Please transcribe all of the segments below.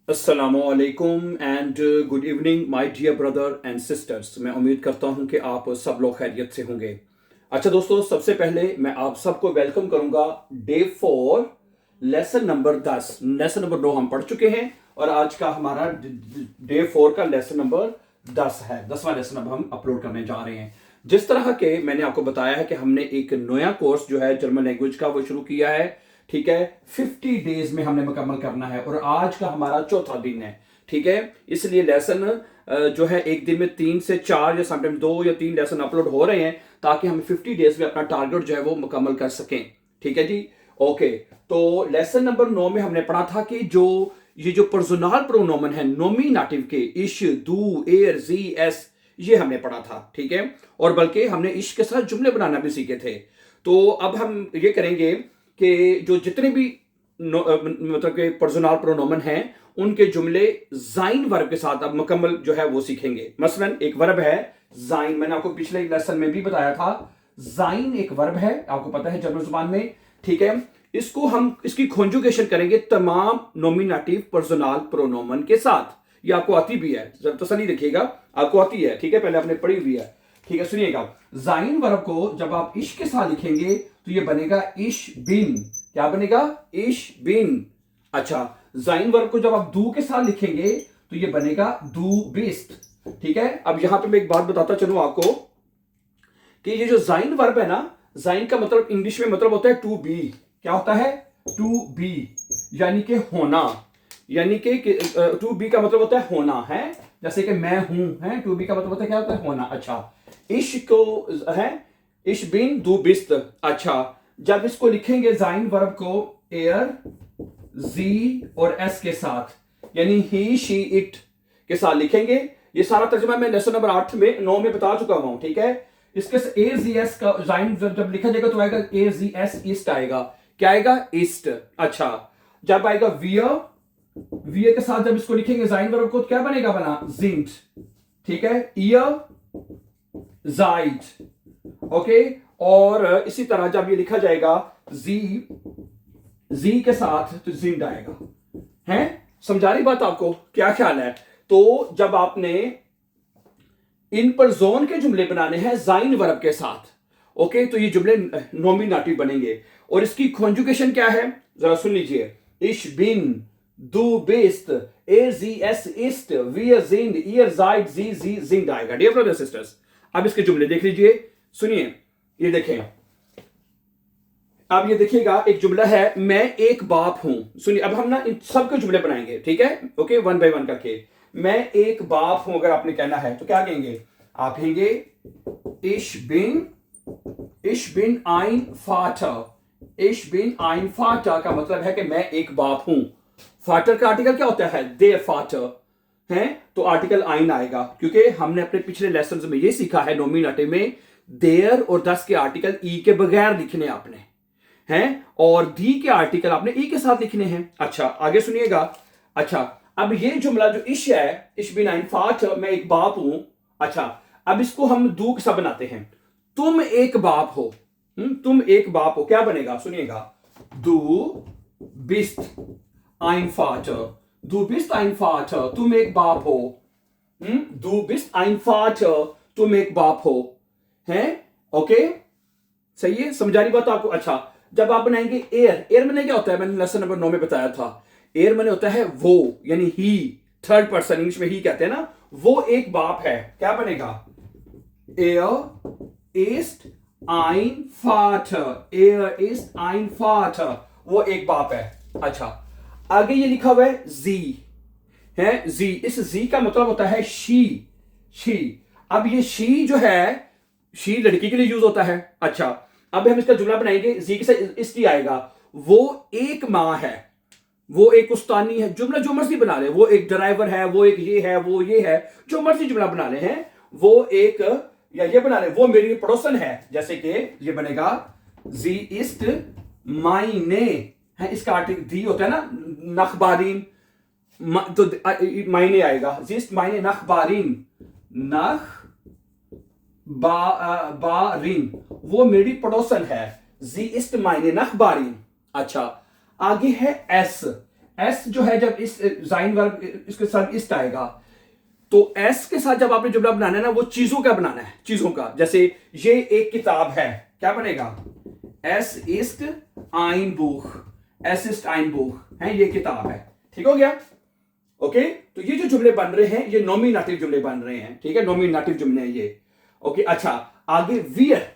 अस्सलामुअलैकुम and good evening my dear brother and sisters. मैं उम्मीद करता हूं कि आप सब लोग खैरियत से होंगे। अच्छा दोस्तों, सबसे पहले मैं आप सबको वेलकम करूंगा day 4 lesson number 10। Lesson number 9 हम पढ़ चुके हैं और आज का हमारा डे 4 का लेसन नंबर 10 है। 10वां लेसन अब हम अपलोड करने जा रहे हैं। जिस तरह के मैंने आपको बताया है कि हमने एक नया कोर्स जो है जर्मन लैंग्वेज का वो शुरू किया है। ठीक है, 50 डेज में हमने मुकम्मल करना है और आज का हमारा चौथा दिन है। ठीक है, इसलिए लेसन जो है एक दिन में 3 से 4 या समटाइम 2 या 3 लेसन अपलोड हो रहे हैं ताकि हम 50 डेज में अपना टारगेट जो है वो मुकम्मल कर सकें। ठीक है जी, ओके। तो लेसन नंबर 9 में हमने पढ़ा था कि ये जो पर्सनल प्रोनोमन है नोमिनेटिव के इश, दू, एर, जी, एस, ये हमने पढ़ा था। ठीक है, और बल्कि हमने इश के साथ जुमले बनाना भी सीखे थे। तो अब हम ये करेंगे कि जो जितने भी मतलब के पर्सनल प्रोनोमन हैं उनके जुमले जाइन वर्ब के साथ अब मुकम्मल जो है वो सीखेंगे। मसलन एक वर्ब है जाइन, मैंने आपको पिछले लेसन में भी बताया था। जाइन एक वर्ब है, आपको पता है जर्मन जुबान में। ठीक है, इसको हम इसकी कॉन्जुगेशन करेंगे तमाम नॉमिनेटिव पर्सनल प्रोनोमन के साथ। ये आपको आती भी है, जब तसल्ली रखिएगा, आपको आती है। ठीक है, पहले आपने पढ़ी हुई है। ठीक है, सुनिएगा। जाइन वर्ब को जब आप इश के साथ लिखेंगे तो ये बनेगा इश बिन। क्या बनेगा? इश बिन। अच्छा, जाइन वर्ब को जब आप दू के साथ लिखेंगे तो ये बनेगा दू बिस्ट। ठीक है, अब यहां पे मैं एक बात बताता चलूं आपको कि ये जो जाइन वर्ब है ना, जाइन का मतलब इंग्लिश में मतलब होता है टू बी। क्या होता है? टू बी, यानी कि होना। यानी कि टू बी का मतलब होता है होना है, जैसे कि मैं हूं है। टू बी का मतलब होता है क्या होता है? होना। अच्छा, इश को है इश बिन दू बिस्त। अच्छा, जब इसको लिखेंगे जाइन वर्ब को एयर, जी और एस के साथ, यानी ही, शी, इट के साथ लिखेंगे। ये सारा तर्जुमा मैं लेसन नंबर 8 में 9 में बता चुका हूं। ठीक है, इसके ए जी एस का जाइन जब लिखा जाएगा तो आएगा ए जी एस ईस्ट आएगा। क्या आएगा? ईस्ट। अच्छा, जब आएगा वियर, वियर के साथ जब इसको लिखेंगे जाइन वर्ब को तो क्या बनेगा? बना जिंट। ठीक है, ईयर, जाइट। ओके, और इसी तरह जब ये लिखा जाएगा जी के साथ तो जिंड आएगा। है समझा रही बात आपको? क्या ख्याल है? तो जब आपने इन पर जोन के जुमले बनाने हैं जाइन वर्ब के साथ, ओके, तो ये जुमले नॉमिनेटिव बनेंगे। और इसकी कॉन्जुगेशन क्या है जरा सुन लीजिए। इश बिन दू बेस्ट ए जी एस इस्ट वी जिंड ईयर जाइड जी जी जिंड आएगा। डियर ब्रदर्स सिस्टर्स, अब इसके जुमले देख लीजिए, सुनिए। ये देखें, अब ये देखिएगा, एक जुमला है मैं एक बाप हूं। सुनिए, अब हम ना इन सबके जुमले बनाएंगे। ठीक है, ओके, वन बाय वन करके। मैं एक बाप हूं अगर आपने कहना है तो क्या कहेंगे? आप कहेंगे इश बिन आइन फाटर। इश बिन आइन फाटर का मतलब है कि मैं एक बाप हूं। फाटर का आर्टिकल क्या होता है? देयर फाटर है, तो आर्टिकल आइन आएगा, क्योंकि हमने अपने पिछले लेसन में ये सीखा है नॉमिनेटिव में देयर और दस के आर्टिकल ई के बगैर लिखने आपने हैं, और दी के आर्टिकल आपने ई के साथ लिखने हैं। अच्छा, आगे सुनिएगा। अच्छा, अब ये जुमला जो इश है, इश बिन आइन फाट, मैं एक बाप हूं। अच्छा, अब इसको हम दू के साथ बनाते हैं। तुम एक बाप हो। तुम एक बाप हो, क्या बनेगा? सुनिएगा। दू बिस्ट आइन फाट, दू बिस्ट आइन फाट, तुम एक बाप हो। दू बिस्ट आइन फाट, तुम एक बाप हो। हैं, ओके, सही है, समझा रही बात आपको? अच्छा, जब आप बनाएंगे एयर, एयर मैंने क्या होता है? मैंने लेसन नंबर 9 में बताया था। एयर मैंने होता है वो, यानी ही, थर्ड पर्सन, इंग्लिश में ही कहते हैं ना। वो एक बाप है। क्या बनेगा? एयर इस्ट आइन फाटर, एयर इस्ट आइन फाटर, वो एक बाप है। अच्छा, आगे ये लिखा हुआ है जी है, जी। इस जी का मतलब होता है शी, शी। अब ये शी जो है, शी लड़की के लिए यूज होता है। अच्छा, अब हम इसका जुमला बनाएंगे, जी के साथ इसलिए आएगा वो एक माँ है, वो एक उस्तानी है। जुमला जो मर्जी बना ले, वो एक ड्राइवर है, वो एक ये है, वो ये है, जो मर्जी जुमला बना ले हैं। वो एक, या ये बना ले वो मेरी पड़ोसन है, जैसे कि ये बनेगा जी इस्ट मायने है। इसका आर्टिकल दी होता है ना, नखबारीन, तो मायने आएगा। जी इस्ट मायने नखबारीन, नख बारिन, वो मेरी पड़ोसन है। जी इस्ट मायने नखबारिन। अच्छा, आगे है एस। एस जो है जब इस जाइन वर्ब इसके साथ इस्ट आएगा, तो एस के साथ जब आपने जुमला बनाना है ना, वो चीजों का बनाना है, चीजों का। जैसे ये एक किताब है, क्या बनेगा? एस इस्ट आइन बुख, एस इस्ट आइन बुख है, ये किताब है। ठीक हो गया? ओके, तो ये जो जुमले बन रहे हैं ये नॉमिनेटिव जुमले बन रहे हैं। ठीक है, नॉमिनेटिव जुमले हैं ये। ओके, अच्छा आगे वियर।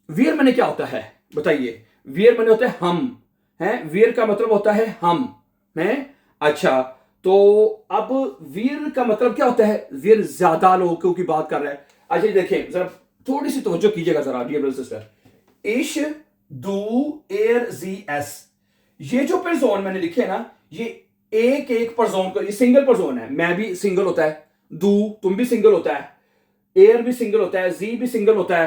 वियर माने क्या होता है बताइए? वियर माने होता है हम, है। वियर का मतलब होता है हम, है। अच्छा, तो अब वियर का मतलब क्या होता है? वियर ज्यादा लोगों की बात कर रहा है। अच्छा देखिए जरा, थोड़ी सी तवज्जो कीजिएगा जरा डियर ब्रदर सिस्टर। इश दू एर जी एस, ये जो पर्सोन मैंने लिखे ना, ये एक पर्सोन को, ये सिंगल पर्सोन है। मैं भी सिंगल होता है, दू तुम भी सिंगल होता है, एयर भी सिंगल होता है, जी भी सिंगल होता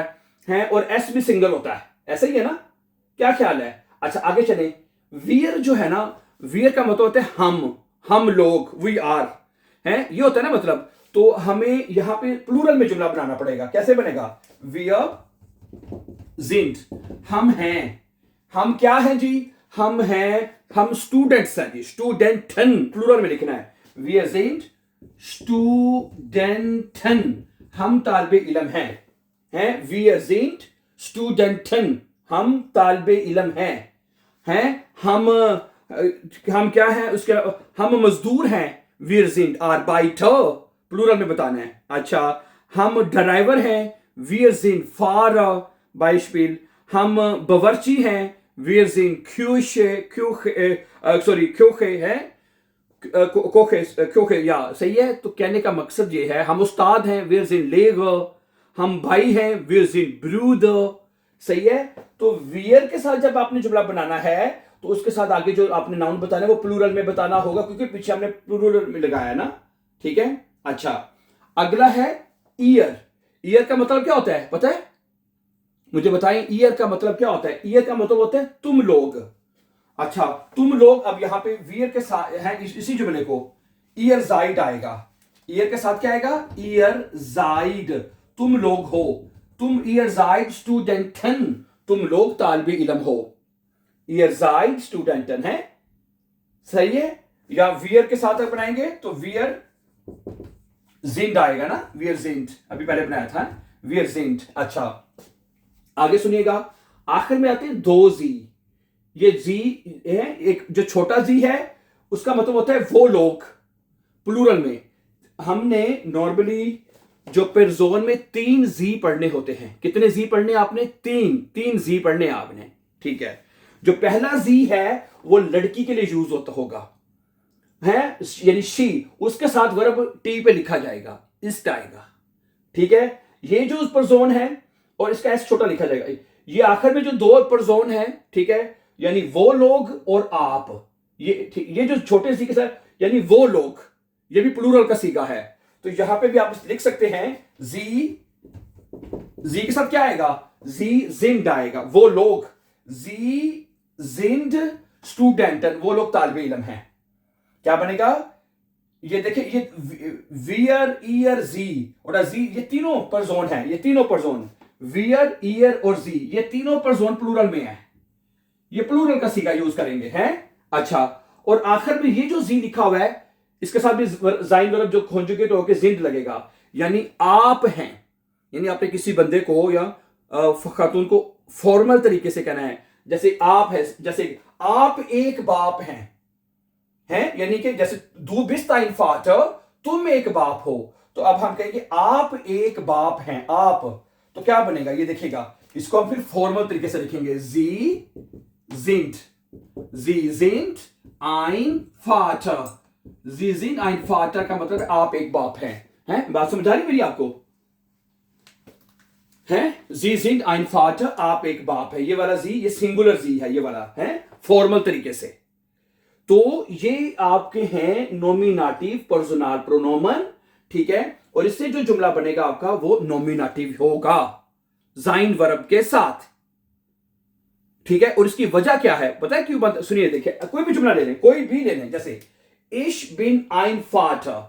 है, और एस भी सिंगल होता है। ऐसा ही है ना? क्या ख्याल है? अच्छा आगे चले। वियर जो है ना, वियर का मतलब होता है हम लोग, वी आर, हैं, ये होता है ना मतलब। तो हमें यहां पे प्लूरल में जुमला बनाना पड़ेगा। कैसे बनेगा? वियर जिंट, हम हैं। हम क्या हैं जी? हम हैं, हम स्टूडेंट्स हैं जी, स्टूडेंटन प्लूरल में लिखना है। वियर जिंट स्टूडेंटन, हम तालिबे इल्म हैं। वियर जिंट स्टूडेंटन, हम तालिबे इल्म हैं। हम क्या है उसके, हम मजदूर हैं। wir sind Arbeiter प्लूरल में बताना है। अच्छा, हम ड्राइवर हैं। wir sind Fahrer Beispiel। हम बावर्ची हैं। wir sind Küche है, Küche या सही है। तो कहने का मकसद ये है, हम उस्ताद हैं। wir sind Lehrer। हम भाई हैं। wir sind Brüder। सही है। तो वियर के साथ जब आपने जुमला बनाना है तो उसके साथ आगे जो आपने नाउन बताना है वो प्लूरल में बताना होगा, क्योंकि पीछे हमने प्लूरल में लगाया ना। ठीक है। अच्छा, अगला है ईयर। ईयर का मतलब क्या होता है पता है? मुझे बताएं, ईयर का मतलब क्या होता है? ईयर का मतलब होता है तुम लोग। अच्छा, तुम लोग। अब यहां पे वियर के साथ है, इसी जुमले को ईयर जाइड आएगा। ईयर के साथ क्या आएगा? ईयर जाइड, तुम लोग हो। तुम ईयर जाइड स्टूडेंटन, तुम लोग तालिबे इल्म हो। ईयर जाइड स्टूडेंटन है, सही है। या वियर के साथ बनाएंगे तो वियर जिंड आएगा ना, वियर जिंड अभी पहले बनाया था, वियर जिंड। अच्छा आगे सुनिएगा, आखिर में आते हैं दो जी। ये जी है, एक जो छोटा जी है उसका मतलब होता है वो लोग, प्लूरल में। हमने नॉर्मली जो पेरजोन में 3 जी पढ़ने होते हैं। कितने जी पढ़ने आपने? 3 जी पढ़ने आपने। ठीक है। जो पहला जी है वो लड़की के लिए यूज होता होगा, है, यानी शी, उसके साथ वर्ब टी पे लिखा जाएगा, इस्ट आएगा। ठीक है। ये जो पर्सोन है और इसका एस छोटा लिखा जाएगा। ये आखिर में जो दो पर्सोन है, ठीक है, यानी वो लोग और आप, ये जो छोटे सी के साथ यानी वो लोग, ये भी प्लूरल का सीगा है। तो यहां पे भी आप लिख सकते हैं जी के साथ क्या आएगा? जी जिंड आएगा, वो लोग। जी जिंड स्टूडेंटन, वो लोग तालिबे इल्म हैं। क्या बनेगा? ये देखिए, ये वियर ईयर जी और जी, ये तीनों पर्सोन है। ये तीनों पर्सोन वियर ईयर और जी, ये तीनों पर्सोन प्लूरल में है। ये प्लूरल का सीगा यूज करेंगे, हैं। अच्छा, और आखिर में ये जो जी लिखा हुआ है इसके साथ भी जाइन वर्ब जो कॉन्जुगेट होकर जिंद लगेगा, यानी आप हैं। यानी आपने किसी बंदे को या खातून को फॉर्मल तरीके से कहना है, जैसे आप है, जैसे आप एक बाप हैं, यानी कि जैसे दू बिस्ट ein Vater, तुम एक बाप हो। तो अब हम कहेंगे आप एक बाप हैं, आप। तो क्या बनेगा? ये देखिएगा, इसको हम फिर फॉर्मल तरीके से लिखेंगे, जी जिंट ein Vater। जी जिंट ein Vater का मतलब आप एक बाप हैं। बात समझ आ रही मेरी आपको? है जी जिंट ein Vater, आप एक बाप है। ये वाला जी, ये सिंगुलर जी है, ये वाला है फॉर्मल तरीके से। तो ये आपके हैं नॉमिनेटिव पर्सनल प्रोनोमन। ठीक है। और इससे जो जुमला बनेगा आपका वो नॉमिनेटिव होगा जाइन वर्ब के साथ। ठीक है। और इसकी वजह क्या है पता है क्यों? सुनिए, देखिए, कोई भी जुमला ले लें, कोई भी ले लें, जैसे इश बिन ein Vater,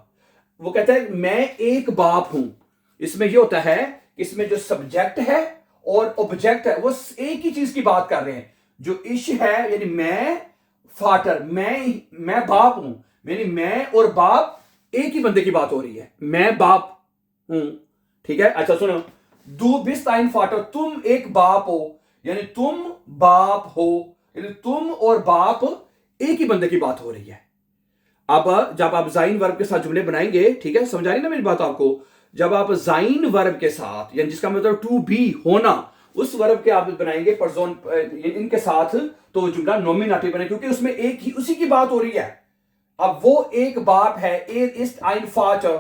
वो कहता है मैं एक बाप हूं। इसमें ये होता है, इसमें जो सब्जेक्ट है और ऑब्जेक्ट है वो एक ही चीज की बात कर रहे हैं। जो इश है यानी मैं, फाटर, मैं बाप हूं, यानी मैं और बाप एक ही बंदे की बात हो रही है, मैं बाप हूं। ठीक है, अच्छा सुनो, दू बिस्ट ein फाटर, तुम एक बाप हो, यानी तुम बाप हो, यानी तुम और बाप एक ही बंदे की बात हो रही है। अब जब आप जाइन वर्ब के साथ जुमले बनाएंगे, ठीक है, समझ आ रही ना मेरी बात आपको, जब आप जाइन वर्ब के साथ, यानी जिसका मतलब टू बी होना, उस वर्ब के आप बनाएंगे परजोन इनके साथ, तो वो जुमला नॉमिनेटिव बने, क्योंकि उसमें एक ही उसी की बात हो रही है। अब वो एक बाप है, एर इस्ट ein Vater,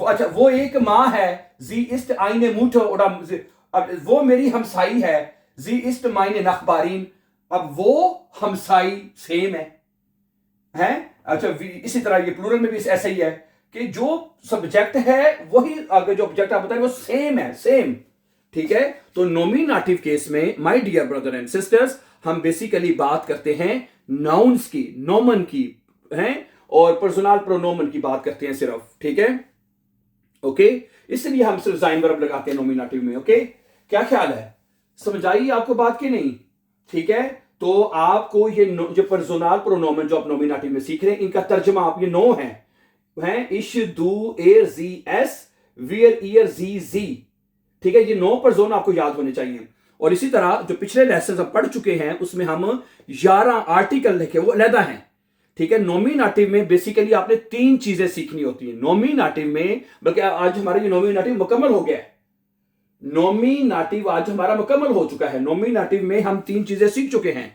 अच्छा वो एक माँ है, जी इस्ट eine Mutter, अब वो मेरी हमसाई है, जी इस्ट meine Nachbarin, अब वो हमसाई सेम है। अच्छा इसी तरह ये प्लूरल में भी ऐसा ही है कि जो सब्जेक्ट है वही आगे जो ऑब्जेक्ट आप बता रहे वो सेम है, सेम। ठीक है, तो नॉमिनेटिव केस में my dear brother and sisters, हम बेसिकली बात करते हैं नाउन्स की, नोमन की हैं, और पर्सनल प्रोनोमन की बात करते हैं सिर्फ। ठीक है, ओके, इसलिए हम सिर्फ जाइन वर्ब लगाते हैं नॉमिनेटिव में। ओके, क्या ख्याल है, समझ आई आपको बात की नहीं? ठीक है, तो आपको ये जो पर्सनल प्रोनोमन जो आप नॉमिनेटिव में सीख रहे हैं, इनका तर्जमा आप ये नो है इश दू एर जी एस वियर ईयर जी जी। ठीक है, ये 9 पर्जोन आपको याद होने चाहिए। और इसी तरह जो पिछले लेसन हम पढ़ चुके हैं उसमें हम 11 आर्टिकल लिखे, वो अलहदा हैं। ठीक है, नॉमिनेटिव में बेसिकली आपने 3 चीजें सीखनी होती है नॉमिनेटिव में, बल्कि आज हमारा ये नॉमिनेटिव मुकम्मल हो गया है। नॉमिनेटिव आज हमारा मुकम्मल हो चुका है। नॉमिनेटिव में हम 3 चीजें सीख चुके हैं।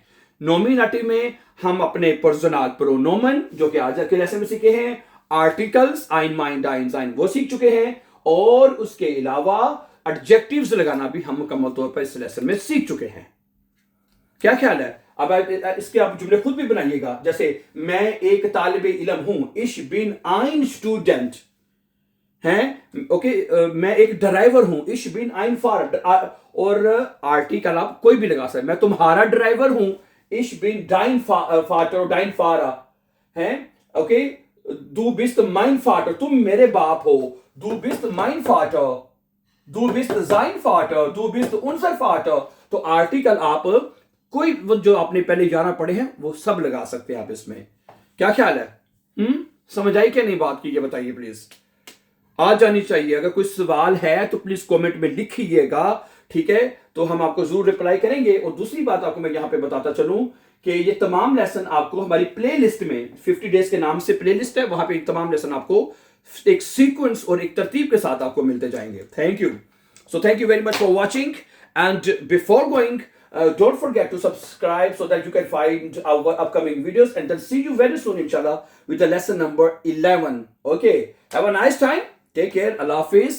नॉमिनेटिव में हम अपने पर्सनल प्रोनोमन जो कि आज के लेसन में सीखे हैं, articles ein mein dein sein वो सीख चुके हैं, और उसके अलावा एडजेक्टिव्स लगाना भी हम मुकम्मल तौर पर इस लेसन में सीख चुके हैं। क्या ख्याल है? अब इसके आप जुमले खुद भी बनाइएगा, जैसे मैं एक तालिबे इल्म हूं, इश बिन ein स्टूडेंट हैं। ओके, मैं एक ड्राइवर हूं, इश बिन ein फार, और आर्टिकल आप कोई भी लगा सकते। मैं तुम्हारा ड्राइवर हूं, इश बिन dein फाटर, dein फारा हैं। Okay, du bist mein Vater, तुम मेरे बाप हो, du bist mein Vater, du bist sein Vater, du bist unser Vater। तो आर्टिकल आप कोई जो आपने पहले 11 पढ़े हैं वो सब लगा सकते हैं आप इसमें। क्या ख्याल है? समझ आई क्या नहीं बात की, ये बताइए प्लीज, आ जानी चाहिए। अगर कोई सवाल है तो प्लीज कमेंट में लिखिएगा। ठीक है, तो हम आपको जरूर रिप्लाई करेंगे। और दूसरी बात आपको मैं यहां पे बताता चलूं कि ये तमाम लेसन आपको हमारी प्लेलिस्ट में 50 डेज के नाम से प्लेलिस्ट है, वहां पे तमाम लेसन आपको एक सीक्वेंस और एक तरतीब के साथ आपको मिलते जाएंगे। Thank you, so thank you very much for watching, and before going don't forget to subscribe so that you can find our upcoming videos, and then see you very soon inshallah with the lesson number 11. Okay, have a nice time, take care, Allah Hafiz.